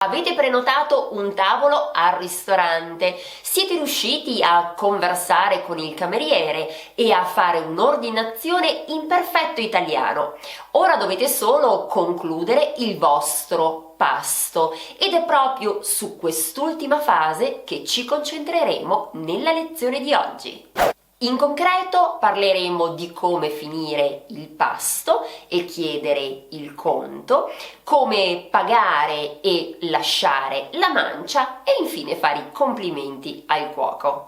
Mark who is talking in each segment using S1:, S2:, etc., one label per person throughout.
S1: Avete prenotato un tavolo al ristorante, siete riusciti a conversare con il cameriere e a fare un'ordinazione in perfetto italiano. Ora dovete solo concludere il vostro pasto ed è proprio su quest'ultima fase che ci concentreremo nella lezione di oggi. In concreto parleremo di come finire il pasto e chiedere il conto, come pagare e lasciare la mancia e infine fare i complimenti al cuoco.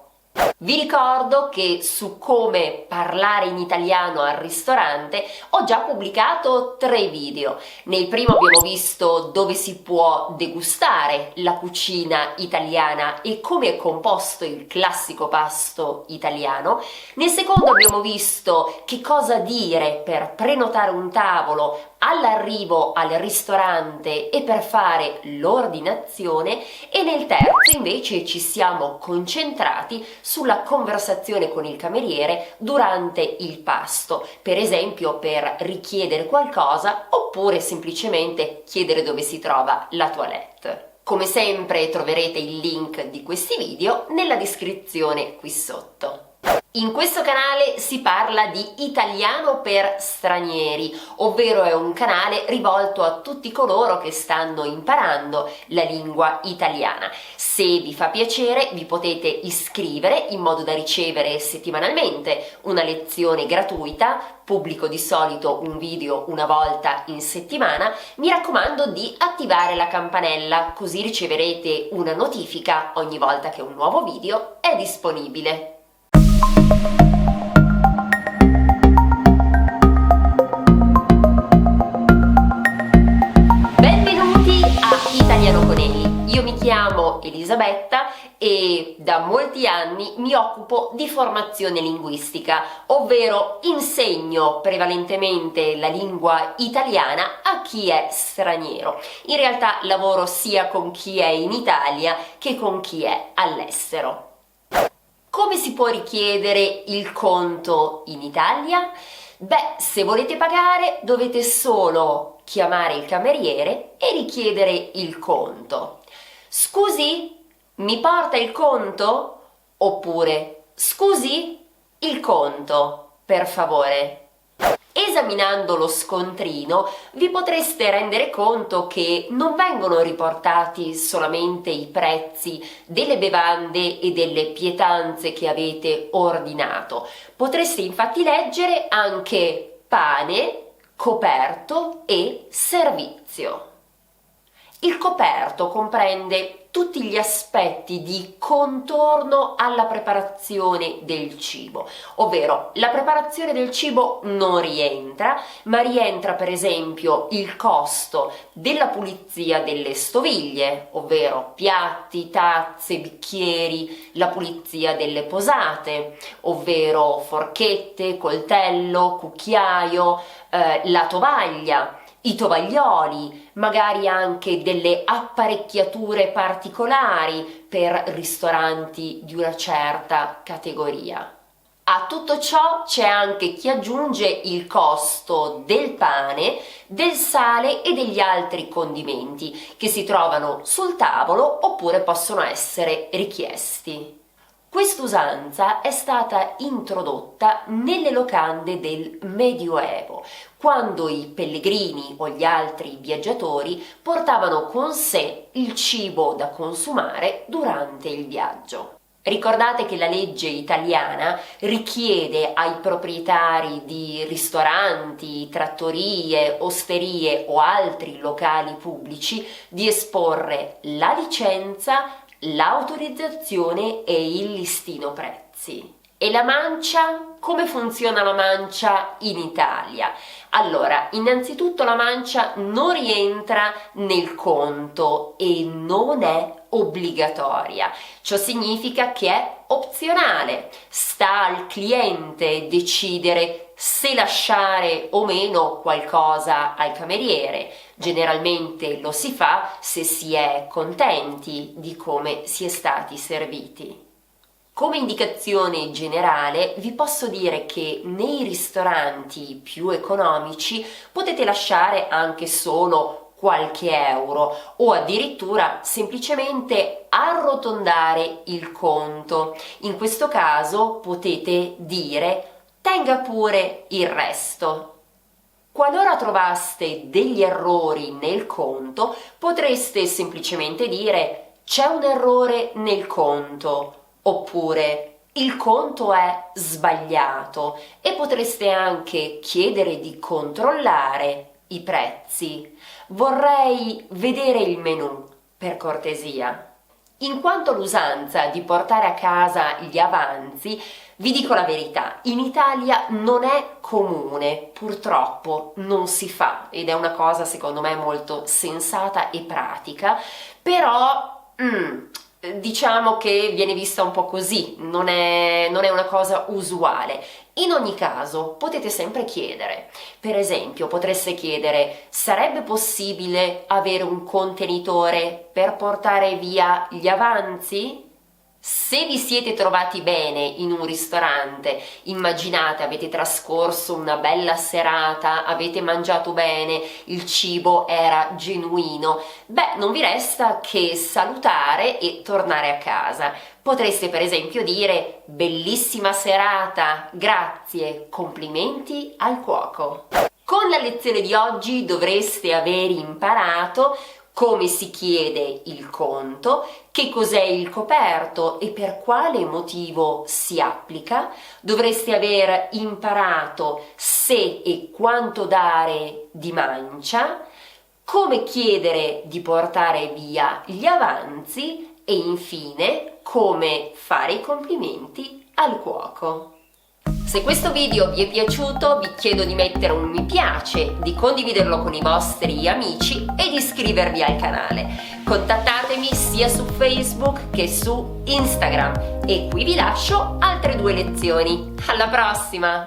S1: Vi ricordo che su come parlare in italiano al ristorante ho già pubblicato 3 video. Nel primo abbiamo visto dove si può degustare la cucina italiana e come è composto il classico pasto italiano. Nel secondo abbiamo visto che cosa dire per prenotare un tavolo all'arrivo al ristorante e per fare l'ordinazione, e nel terzo invece ci siamo concentrati sulla conversazione con il cameriere durante il pasto, per esempio per richiedere qualcosa oppure semplicemente chiedere dove si trova la toilette. Come sempre troverete il link di questi video nella descrizione qui sotto. In questo canale si parla di italiano per stranieri, ovvero è un canale rivolto a tutti coloro che stanno imparando la lingua italiana. Se vi fa piacere vi potete iscrivere in modo da ricevere settimanalmente una lezione gratuita, pubblico di solito un video una volta in settimana. Mi raccomando di attivare la campanella, così riceverete una notifica ogni volta che un nuovo video è disponibile. Benvenuti a Italiano con Eli. Io mi chiamo Elisabetta e da molti anni mi occupo di formazione linguistica, ovvero insegno prevalentemente la lingua italiana a chi è straniero. In realtà lavoro sia con chi è in Italia che con chi è all'estero. Come si può richiedere il conto in Italia? Beh, se volete pagare dovete solo chiamare il cameriere e richiedere il conto. Scusi, mi porta il conto? Oppure, scusi, il conto, per favore. Esaminando lo scontrino vi potreste rendere conto che non vengono riportati solamente i prezzi delle bevande e delle pietanze che avete ordinato. Potreste infatti leggere anche pane, coperto e servizio. Il coperto comprende tutti gli aspetti di contorno alla preparazione del cibo, ovvero la preparazione del cibo non rientra, ma rientra per esempio il costo della pulizia delle stoviglie, ovvero piatti, tazze, bicchieri, la pulizia delle posate, ovvero forchette, coltello, cucchiaio, la tovaglia, i tovaglioli, magari anche delle apparecchiature particolari per ristoranti di una certa categoria. A tutto ciò c'è anche chi aggiunge il costo del pane, del sale e degli altri condimenti che si trovano sul tavolo oppure possono essere richiesti. Quest'usanza è stata introdotta nelle locande del Medioevo, quando i pellegrini o gli altri viaggiatori portavano con sé il cibo da consumare durante il viaggio. Ricordate che la legge italiana richiede ai proprietari di ristoranti, trattorie, osterie o altri locali pubblici di esporre la licenza, l'autorizzazione e il listino prezzi. E la mancia? Come funziona la mancia in Italia? Allora, innanzitutto la mancia non rientra nel conto e non è obbligatoria. Ciò significa che è opzionale. Sta al cliente decidere se lasciare o meno qualcosa al cameriere. Generalmente lo si fa se si è contenti di come si è stati serviti. Come indicazione generale vi posso dire che nei ristoranti più economici potete lasciare anche solo qualche euro o addirittura semplicemente arrotondare il conto. In questo caso potete dire: tenga pure il resto. Qualora trovaste degli errori nel conto, potreste semplicemente dire: c'è un errore nel conto, oppure il conto è sbagliato, e potreste anche chiedere di controllare i prezzi. Vorrei vedere il menù, per cortesia. In quanto all'usanza di portare a casa gli avanzi, vi dico la verità, in Italia non è comune, purtroppo non si fa, ed è una cosa secondo me molto sensata e pratica, però diciamo che viene vista un po' così, non è una cosa usuale. In ogni caso potete sempre chiedere. Per esempio potreste chiedere: sarebbe possibile avere un contenitore per portare via gli avanzi? Se vi siete trovati bene in un ristorante, immaginate avete trascorso una bella serata, avete mangiato bene, il cibo era genuino, non vi resta che salutare e tornare a casa. Potreste per esempio dire: bellissima serata, grazie, complimenti al cuoco. Con la lezione di oggi dovreste aver imparato come si chiede il conto, che cos'è il coperto e per quale motivo si applica. Dovreste aver imparato se e quanto dare di mancia, come chiedere di portare via gli avanzi e infine come fare i complimenti al cuoco. Se questo video vi è piaciuto, vi chiedo di mettere un mi piace, di condividerlo con i vostri amici e di iscrivervi al canale. Contattatemi sia su Facebook che su Instagram e qui vi lascio altre 2 lezioni. Alla prossima!